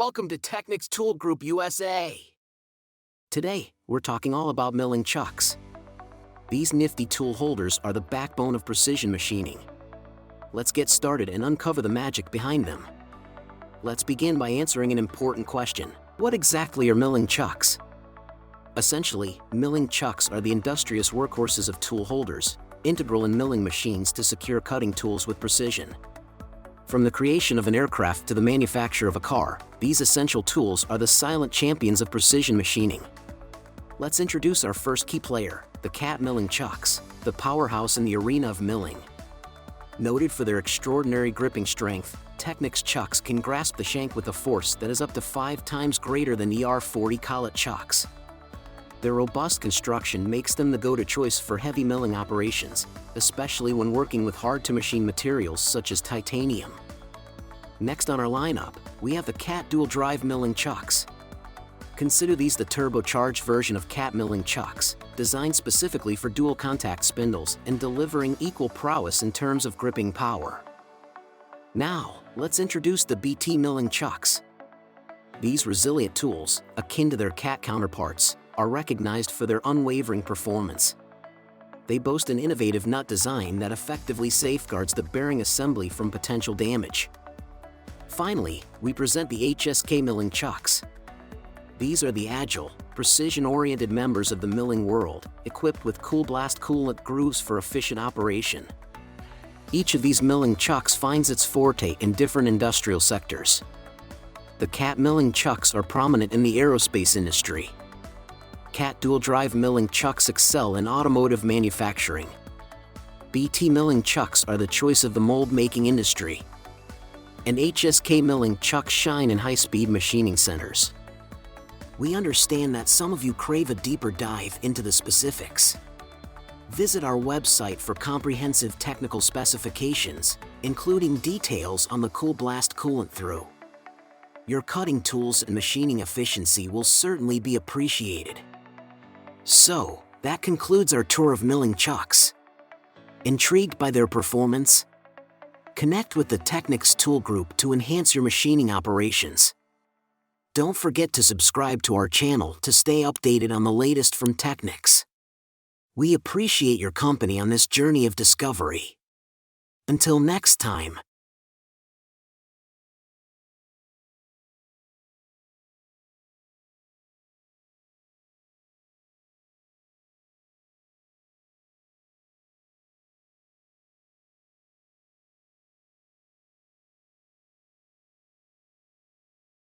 Welcome to Techniks Tool Group USA. Today, we're talking all about milling chucks. These nifty tool holders are the backbone of precision machining. Let's get started and uncover the magic behind them. Let's begin by answering an important question. What exactly are milling chucks? Essentially, milling chucks are the industrious workhorses of tool holders, integral in milling machines to secure cutting tools with precision. From the creation of an aircraft to the manufacture of a car, these essential tools are the silent champions of precision machining. Let's introduce our first key player, the CAT Milling Chucks, the powerhouse in the arena of milling. Noted for their extraordinary gripping strength, Techniks chucks can grasp the shank with a force that is up to 5 times greater than ER40 collet chucks. Their robust construction makes them the go-to choice for heavy milling operations, especially when working with hard-to-machine materials such as titanium. Next on our lineup, we have the CAT DualDRIVE Milling Chucks. Consider these the turbocharged version of CAT Milling Chucks, designed specifically for dual contact spindles and delivering equal prowess in terms of gripping power. Now, let's introduce the BT Milling Chucks. These resilient tools, akin to their CAT counterparts, are recognized for their unwavering performance. They boast an innovative nut design that effectively safeguards the bearing assembly from potential damage. Finally, we present the HSK Milling Chucks. These are the agile, precision-oriented members of the milling world, equipped with cool blast coolant grooves for efficient operation. Each of these milling chucks finds its forte in different industrial sectors. The CAT Milling Chucks are prominent in the aerospace industry. CAT DualDRIVE Milling Chucks excel in automotive manufacturing. BT Milling Chucks are the choice of the mold-making industry. And HSK Milling Chucks shine in high-speed machining centers. We understand that some of you crave a deeper dive into the specifics. Visit our website for comprehensive technical specifications, including details on the cool blast coolant through. Your cutting tools and machining efficiency will certainly be appreciated. So, that concludes our tour of milling chucks. Intrigued by their performance? Connect with the Techniks Tool Group to enhance your machining operations. Don't forget to subscribe to our channel to stay updated on the latest from Techniks. We appreciate your company on this journey of discovery. Until next time.